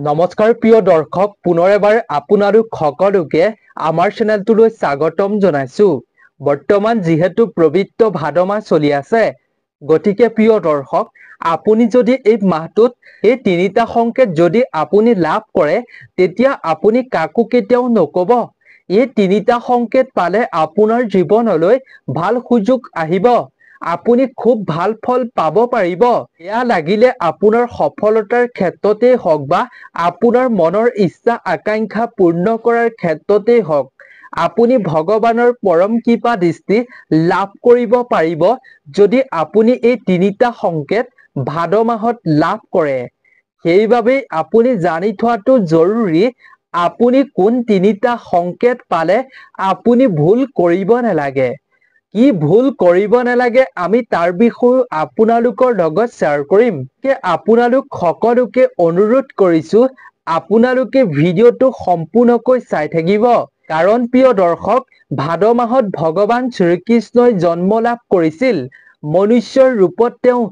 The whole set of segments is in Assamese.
নমস্কাৰ প্ৰিয় দৰ্শক, পুনৰ এবাৰ আপোনালোক সকলোকে আমাৰ চেনেলটোলৈ স্বাগতম জনাইছো। বৰ্তমান যিহেতু পবিত্ৰ ভাদ মাহ চলি আছে, গতিকে প্ৰিয় দৰ্শক, আপুনি যদি এই মাহটোত এই তিনিটা সংকেত যদি আপুনি লাভ কৰে, তেতিয়া আপুনি কাকো কেতিয়াও নকব। এই তিনিটা সংকেত পালে আপোনাৰ জীৱনলৈ ভাল সুযোগ আহিব। আপুনি খুব ভাল ফল পাব পাৰিব। এয়া লাগিলে আপোনাৰ সফলতাৰ ক্ষেত্ৰতেই হওক বা আপোনাৰ মনৰ ইচ্ছা আকাংক্ষা পূৰ্ণ কৰাৰ ক্ষেত্ৰতেই হওক, আপুনি ভগৱানৰ পৰম কৃপা দৃষ্টি লাভ কৰিব পাৰিব যদি আপুনি এই তিনিটা সংকেত ভাদ মাহত লাভ কৰে। সেইবাবেই আপুনি জানি থোৱাটো জৰুৰী, আপুনি কোন তিনিটা সংকেত পালে আপুনি ভুল কৰিব নালাগে। কি ভুল কৰিব নালাগে আমি তাৰ বিষয়েও আপোনালোকৰ লগত শ্বেয়াৰ কৰিম। আপোনালোক সকলোকে অনুৰোধ কৰিছো, আপোনালোকে ভিডিঅ'টো সম্পূৰ্ণকৈ চাই থাকিব। কাৰণ প্ৰিয় দৰ্শক, ভাদ মাহত ভগৱান শ্ৰীকৃষ্ণই জন্ম লাভ কৰিছিল। মনুষ্যৰ ৰূপত তেওঁ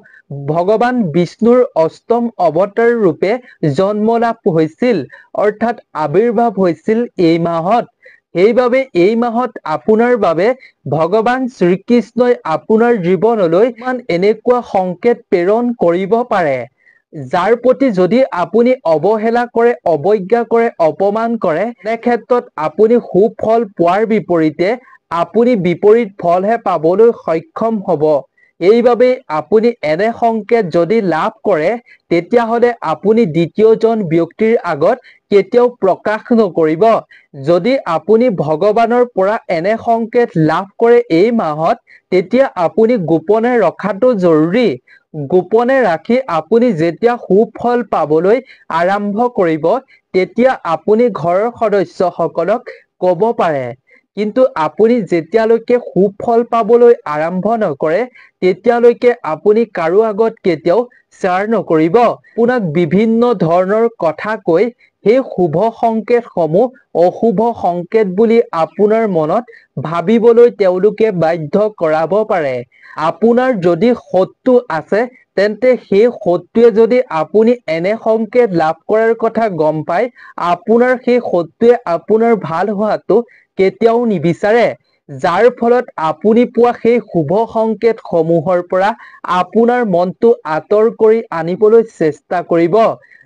ভগৱান বিষ্ণুৰ অষ্টম অৱতাৰ ৰূপে জন্ম লাভ হৈছিল, অৰ্থাৎ আবিৰ্ভাৱ হৈছিল এই মাহত। সেইবাবে এই মাহত আপোনাৰ বাবে ভগৱান শ্ৰীকৃষ্ণই আপোনাৰ জীৱনলৈ ইমান এনেকুৱা সংকেত প্ৰেৰণ কৰিব পাৰে, যাৰ প্ৰতি যদি আপুনি অৱহেলা কৰে, অৱজ্ঞা কৰে, অপমান কৰে, এনে ক্ষেত্ৰত আপুনি সুফল পোৱাৰ বিপৰীতে আপুনি বিপৰীত ফলহে পাবলৈ সক্ষম হ'ব। এইবাবে আপুনি এনে সংকেত যদি লাভ কৰে, তেতিয়াহ'লে আপুনি দ্বিতীয়জন ব্যক্তিৰ আগত কেতিয়াও প্ৰকাশ নকৰিব। যদি আপুনি ভগৱানৰ পৰা এনে সংকেত লাভ কৰে এই মাহত, তেতিয়া আপুনি গোপনে ৰখাটো জৰুৰী। গোপনে ৰাখি আপুনি যেতিয়া সুফল পাবলৈ আৰম্ভ কৰিব, তেতিয়া আপুনি ঘৰৰ সদস্যসকলক ক'ব পাৰে। কিন্তু আপুনি যেতিয়ালৈকে সুফল পাবলৈ আৰম্ভ নকৰে, তেতিয়ালৈকে আপুনি কাৰো আগত কেতিয়াও শ্বেয়াৰ নকৰিব। আপোনাক বিভিন্ন ধৰণৰ কথা কৈ সেই শুভ সংকেতসমূহ অশুভ সংকেত বুলি আপোনাৰ মনত ভাবিবলৈ তেওঁলোকে বাধ্য কৰাব পাৰে। আপোনাৰ যদি শত্ৰু আছে, তেন্তে সেই শত্ৰুৱে যদি আপুনি এনে সংকেত লাভ কৰাৰ কথা গম পায়, আপোনাৰ সেই শত্ৰুৱে আপোনাৰ ভাল হোৱাটো কেতিয়াও নিবিচাৰে। যাৰ ফলত আপুনি পোৱা সেই শুভ সংকেত সমূহৰ পৰা আপোনাৰ মনটো আঁতৰ কৰি আনিবলৈ চেষ্টা কৰিব।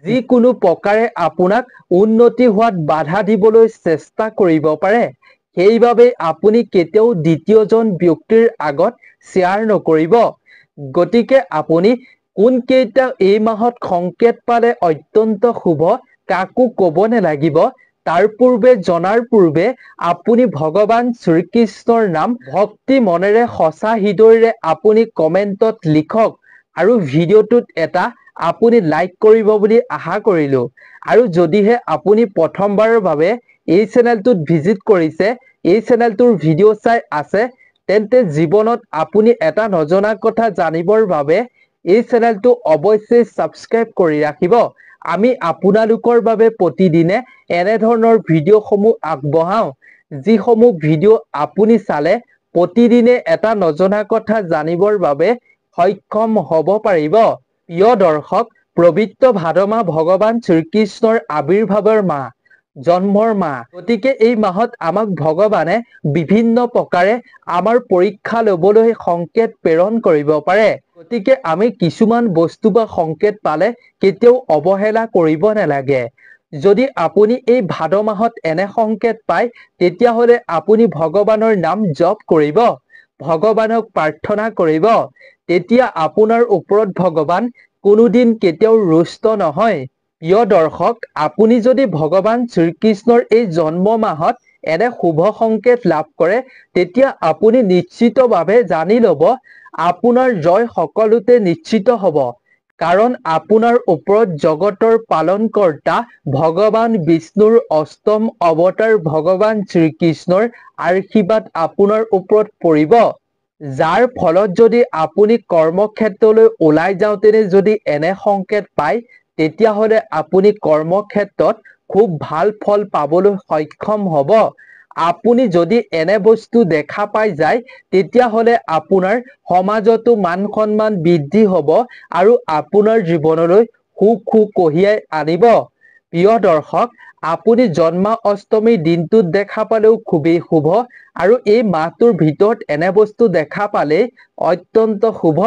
যিকোনো প্ৰকাৰে আপোনাক উন্নতি হোৱাত বাধা দিবলৈ চেষ্টা কৰিব পাৰে। সেইবাবে আপুনি কেতিয়াও দ্বিতীয়জন ব্যক্তিৰ আগত শ্বেয়াৰ নকৰিব। গতিকে আপুনি কোনকেইটা এই মাহত সংকেত পালে অত্যন্ত শুভ, কাকো ক'ব নালাগিব। তাৰ পূৰ্বে জনাৰ পূৰ্বে আপুনি ভগৱান শ্ৰীকৃষ্ণৰ নাম ভক্তি মনেৰে সঁচা হৃদয়েৰে আপুনি কমেণ্টত লিখক আৰু ভিডিঅ'টোত এটা আপুনি লাইক কৰিব বুলি আশা কৰিলো। আৰু যদিহে আপুনি প্ৰথমবাৰৰ বাবে এই চেনেলটোত ভিজিট কৰিছে, এই চেনেলটোৰ ভিডিঅ' চাই আছে, তেন্তে জীৱনত আপুনি এটা নজনা কথা জানিবৰ বাবে এই চেনেলটো অৱশ্যেই ছাবস্ক্ৰাইব কৰি ৰাখিব। আমি আপোনালোকৰ বাবে প্ৰতিদিনে এনেধৰণৰ ভিডিঅ'সমূহ আগবঢ়াওঁ, যিসমূহ ভিডিঅ' আপুনি চালে প্ৰতিদিনে এটা নজনা কথা জানিবৰ বাবে সক্ষম হ'ব পাৰিব। প্ৰিয় দৰ্শক, পবিত্ৰ ভাদ মাহ ভগৱান শ্ৰীকৃষ্ণৰ আবিৰ্ভাৱৰ মাহ, জন্মৰ মাহ। গতিকে এই মাহত আমাক ভগৱানে বিভিন্ন প্ৰকাৰে আমাৰ পৰীক্ষা ল'বলৈ সংকেত প্ৰেৰণ কৰিব পাৰে। গতিকে আমি কিছুমান বস্তু বা সংকেত পালে কেতিয়াও অৱহেলা কৰিব নালাগে। যদি আপুনি এই ভাদ মাহত এনে সংকেত পায়, তেতিয়াহ'লে আপুনি ভগৱানৰ নাম জপ কৰিব, ভগৱানক প্ৰাৰ্থনা কৰিব। তেতিয়া আপোনাৰ ওপৰত ভগৱান কোনোদিন কেতিয়াও ৰুষ্ট নহয়। প্ৰিয় দৰ্শক, আপুনি যদি ভগৱান শ্ৰীকৃষ্ণৰ এই জন্ম মাহত এনে শুভ সংকেত লাভ কৰে, তেতিয়া আপুনি নিশ্চিতভাৱে জানি ল'ব, আপোনাৰ জয় সকলোতে নিশ্চিত হ'ব। কাৰণ আপোনাৰ ওপৰত জগতৰ পালনকৰ্তা ভগৱান বিষ্ণুৰ অষ্টম অৱতাৰ ভগৱান শ্ৰীকৃষ্ণৰ আশীৰ্বাদ আপোনাৰ ওপৰত পৰিব। যাৰ ফলত যদি আপুনি কৰ্মক্ষেত্ৰলৈ ওলাই যাওঁতেনে যদি এনে সংকেত পায়, তেতিয়াহ'লে আপুনি কৰ্মক্ষেত্ৰত খুব ভাল ফল পাবলৈ সক্ষম হ'ব। আপুনি যদি এনে বস্তু দেখা পাই যায়, তেতিয়াহ'লে আপোনাৰ সমাজতো মান সন্মান বৃদ্ধি হ'ব আৰু আপোনাৰ জীৱনলৈ সুখ কঢ়িয়াই আনিব। প্ৰিয় দৰ্শক, আপুনি জন্মাষ্টমীৰ দিনটোত দেখা পালেও খুবেই শুভ আৰু এই মাহটোৰ ভিতৰত এনে বস্তু দেখা পালেই অত্যন্ত শুভ।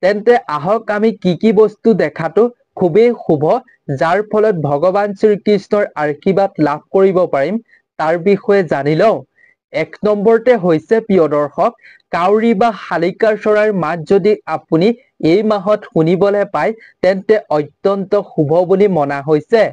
তেন্তে আহক আমি কি বস্তু দেখাটো খুবেই শুভ, যাৰ ফলত ভগৱান শ্ৰীকৃষ্ণৰ আশীৰ্বাদ লাভ কৰিব পাৰিম তাৰ বিষয়ে জানি লওঁ। 1 নম্বৰতে হৈছে প্ৰিয় দৰ্শক, কাউৰী বা শালিকা চৰাইৰ মাত যদি আপুনি এই মাহত শুনিবলৈ পায় তেন্তে অত্যন্ত শুভ বুলি মনা হৈছে।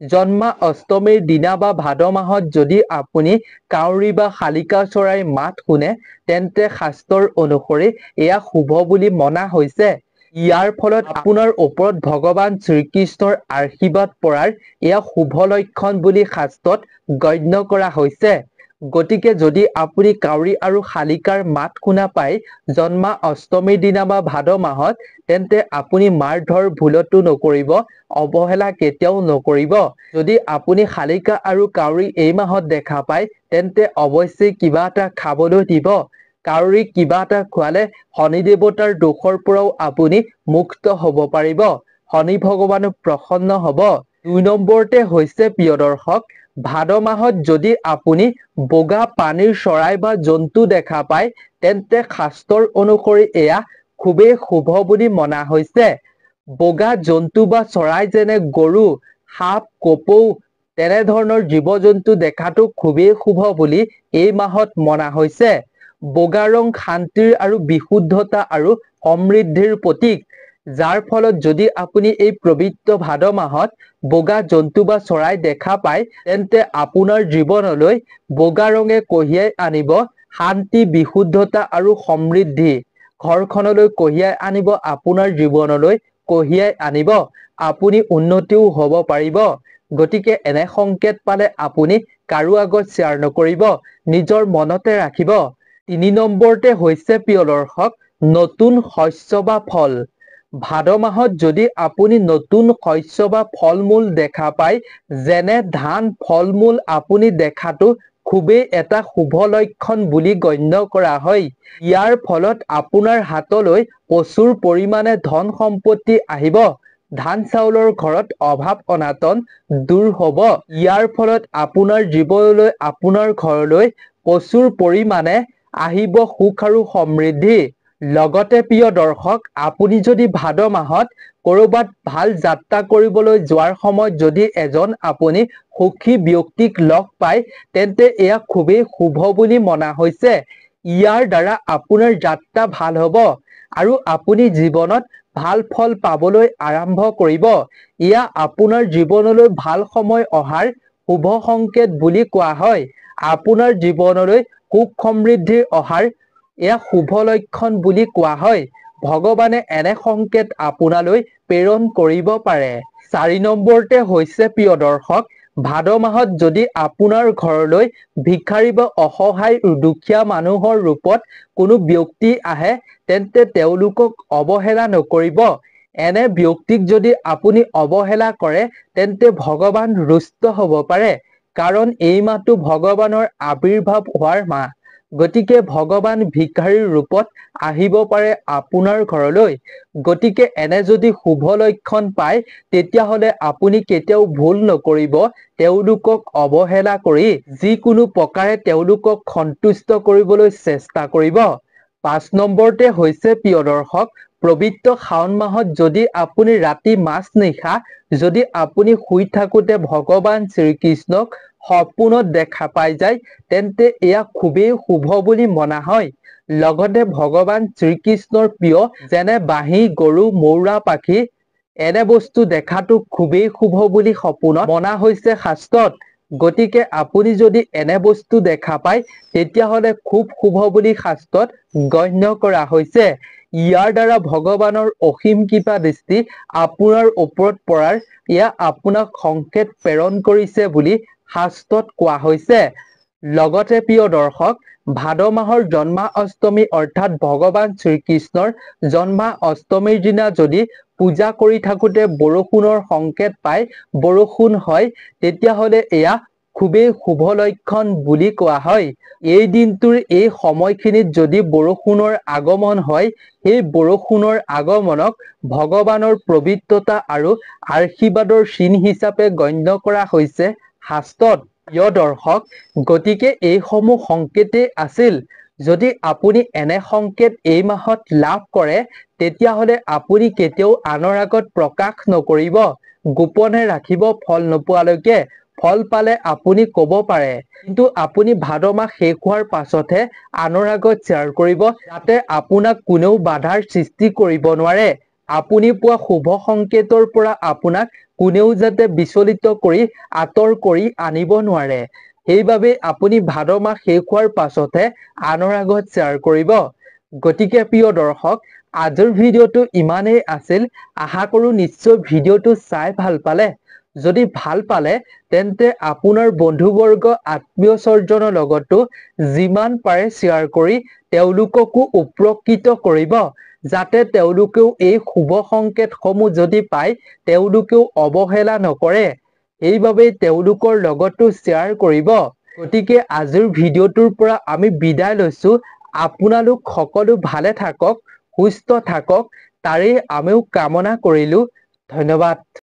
জন্মাষ্টমীৰ দিনা বা ভাদ মাহত যদি আপুনি কাউৰী বা শালিকা চৰাইৰ মাত শুনে তেন্তে শাস্ত্ৰৰ অনুসৰি এয়া শুভ বুলি মনা হৈছে। ইয়াৰ ফলত আপোনাৰ ওপৰত ভগৱান শ্ৰীকৃষ্ণৰ আশীৰ্বাদ পৰাৰ এয়া শুভ লক্ষণ বুলি শাস্ত্ৰত গণ্য কৰা হৈছে। গতিকে যদি আপুনি কাউৰী আৰু শালিকাৰ মাত শুনা পায় জন্মাষ্টমীৰ দিনা বা ভাদ মাহত তেন্তে আপুনি মাৰ ধৰ ভুলতো নকৰিব, অৱহেলা কেতিয়াও নকৰিব। যদি আপুনি শালিকা আৰু কাউৰী এই মাহত দেখা পায় তেন্তে অৱশ্যেই কিবা এটা খাবলৈ দিব। কাউৰীক কিবা এটা খোৱালে শনি দেৱতাৰ দোষৰ পৰাও আপুনি মুক্ত হ'ব পাৰিব, শনি ভগৱানো প্ৰসন্ন হ'ব। 2 নম্বৰতে হৈছে প্ৰিয় দৰ্শক, ভাদ মাহত যদি আপুনি বগা পানীৰ চৰাই বা জন্তু দেখা পায় তেন্তে শাস্ত্ৰৰ অনুসৰি এয়া খুবেই শুভ বুলি মনা হৈছে। বগা জন্তু বা চৰাই যেনে গৰু, সাপ, কপৌ তেনেধৰণৰ জীৱ-জন্তু দেখাটো খুবেই শুভ বুলি এই মাহত মনা হৈছে। বগা ৰং শান্তিৰ আৰু বিশুদ্ধতা আৰু সমৃদ্ধিৰ প্ৰতীক, যাৰ ফলত যদি আপুনি এই পবিত্ৰ ভাদ মাহত বগা জন্তু বা চৰাই দেখা পায় তেন্তে আপোনাৰ জীৱনলৈ বগা ৰঙে কঢ়িয়াই আনিব শান্তি, বিশুদ্ধতা আৰু সমৃদ্ধি। ঘৰখনলৈ কঢ়িয়াই আনিব, আপোনাৰ জীৱনলৈ কঢ়িয়াই আনিব, আপুনি উন্নতিও হ'ব পাৰিব। গতিকে এনে সংকেত পালে আপুনি কাৰো আগত শ্বেয়াৰ নকৰিব, নিজৰ মনতে ৰাখিব। 3 নম্বৰতে হৈছে প্ৰিয় দৰ্শক, নতুন শস্য বা ফল। ভাদ মাহত যদি আপুনি নতুন শস্য বা ফল-মূল দেখা পায় যেনে ধান, ফল-মূল আপুনি দেখাটো খুবেই এটা শুভ লক্ষণ বুলি গণ্য কৰা হয়। ইয়াৰ ফলত আপোনাৰ হাতলৈ প্ৰচুৰ পৰিমাণে ধন সম্পত্তি আহিব। ধান চাউলৰ ঘৰত অভাৱ অনাটন দূৰ হ'ব। ইয়াৰ ফলত আপোনাৰ জীৱনলৈ, আপোনাৰ ঘৰলৈ প্ৰচুৰ পৰিমাণে আহিব সুখ আৰু সমৃদ্ধি। লগতে প্ৰিয় দৰ্শক, আপুনি যদি ভাদ মাহত কৰবাত ভাল যাত্ৰা কৰিবলৈ যোৱাৰ সময়ত যদি এজন আপুনি সুখী ব্যক্তিক লগ পায় তেন্তে এয়া খুবেই শুভ বুলি মনা হৈছে। ইয়াৰ দ্বাৰা আপোনাৰ যাত্ৰা ভাল হ'ব আৰু আপুনি জীৱনত ভাল ফল পাবলৈ আৰম্ভ কৰিব। এয়া আপোনাৰ জীৱনলৈ ভাল সময় অহাৰ শুভ সংকেত বুলি কোৱা হয়। আপোনাৰ জীৱনলৈ সুখ সমৃদ্ধি অহাৰ এয়া শুভ লক্ষণ বুলি কোৱা হয়। ভগৱানে এনে সংকেত আপোনালৈ প্ৰেৰণ কৰিব পাৰে। 4 নম্বৰতে হৈছে প্ৰিয় দৰ্শক, ভাদ মাহত যদি আপোনাৰ ঘৰলৈ ভিক্ষাৰী বা অসহায় দুখীয়া মানুহৰ ৰূপত কোনো ব্যক্তি আহে তেন্তে তেওঁলোকক অৱহেলা নকৰিব। এনে ব্যক্তিক যদি আপুনি অৱহেলা কৰে তেন্তে ভগৱান ৰুষ্ট হ'ব পাৰে, কাৰণ এই মাহটো ভগৱানৰ আবিৰ্ভাৱ হোৱাৰ মাহ। গতিকে ভগৱান ভিক্ষাৰীৰ ৰূপত আহিব পাৰে আপোনাৰ ঘৰলৈ। গতিকে এনে যদি শুভ লক্ষণ পায় তেতিয়াহ'লে আপুনি কেতিয়াও ভুল নকৰিব, তেওঁলোকক অৱহেলা কৰি যিকোনো প্ৰকাৰে তেওঁলোকক সন্তুষ্ট কৰিবলৈ চেষ্টা কৰিব। 5 নম্বৰতে হৈছে প্ৰিয় দৰ্শক, পবিত্ৰ শাওণ মাহত যদি আপুনি ৰাতি মাজনিশা যদি আপুনি শুই থাকোঁতে ভগৱান শ্ৰীকৃষ্ণক সপোনত দেখা পাই যায় তেন্তে এয়া খুবেই শুভ বুলি মনা হয়। লগতে ভগৱান শ্ৰীকৃষ্ণৰ প্ৰিয় যেনে বাঁহী, গৰু, মৌৰা পাখি এনে বস্তু দেখাটো খুবেই শুভ বুলি সপোনত মনা হৈছে শাস্ত্ৰত। গতিকে আপুনি যদি এনে বস্তু দেখা পায় তেতিয়াহ'লে খুব শুভ বুলি শাস্ত্ৰত গণ্য কৰা হৈছে। ইয়াৰ দ্বাৰা ভগৱানৰ অসীম কৃপা দৃষ্টি আপোনাৰ ওপৰত পৰাৰ এয়া আপোনাক সংকেত প্ৰেৰণ কৰিছে বুলি শাস্ত্ৰত কোৱা হৈছে। লগতে প্ৰিয় দৰ্শক, ভাদ মাহৰ জন্মাষ্টমী অৰ্থাৎ ভগৱান শ্ৰীকৃষ্ণৰ জন্মাষ্টমীৰ দিনা যদি পূজা কৰি থাকোঁতে বৰষুণৰ সংকেত পায়, বৰষুণ হয়, তেতিয়াহ'লে এয়া খুবেই শুভ লক্ষণ বুলি কোৱা হয়। এই দিনটোৰ এই সময়খিনিত যদি বৰষুণৰ আগমন হয়, সেই বৰষুণৰ আগমনক ভগৱানৰ পবিত্ৰতা আৰু আশীৰ্বাদৰ চিন হিচাপে গণ্য কৰা হৈছে শাস্ত্ৰত। প্ৰিয় দৰ্শক, গতিকে এইসমূহ সংকেতেই আছিল। যদি আপুনি এনে সংকেত এই মাহত লাভ কৰে, তেতিয়াহ'লে আপুনি কেতিয়াও আনৰ আগত প্ৰকাশ নকৰিব, গোপনে ৰাখিব ফল নোপোৱালৈকে। ফল পালে আপুনি ক'ব পাৰে, কিন্তু আপুনি ভাদ মাহ শেষ হোৱাৰ পাছতহে আনৰ আগত শ্বেয়াৰ কৰিব, যাতে আপোনাক কোনেও বাধাৰ সৃষ্টি কৰিব নোৱাৰে। আপুনি পোৱা শুভ সংকেতৰ পৰা আপোনাক কোনেও যাতে বিচলিত কৰি আঁতৰ কৰি আনিব নোৱাৰে। সেইবাবে আপুনি ভাদ মাহ শেষ হোৱাৰ পাছতহে আনৰ আগত শ্বেয়াৰ কৰিব। গতিকে প্ৰিয় দৰ্শক, আজিৰ ভিডিঅ'টো ইমানেই আছিল। আশা কৰোঁ নিশ্চয় ভিডিঅ'টো চাই ভাল পালে। যদি ভাল পালে তেন্তে আপোনাৰ বন্ধুবৰ্গ আত্মীয় স্বজনৰ লগতো যিমান পাৰে শ্বেয়াৰ কৰি তেওঁলোককো উপকৃত কৰিব, যাতে তেওঁলোকেও এই শুভ সংকেতসমূহ যদি পায় তেওঁলোকেও অৱহেলা নকৰে। সেইবাবে তেওঁলোকৰ লগতো শ্বেয়াৰ কৰিব। গতিকে আজিৰ ভিডিঅ'টোৰ পৰা আমি বিদায় লৈছোঁ। আপোনালোক সকলো ভালে থাকক, সুস্থ থাকক, তাৰেই আমিও কামনা কৰিলোঁ। ধন্যবাদ।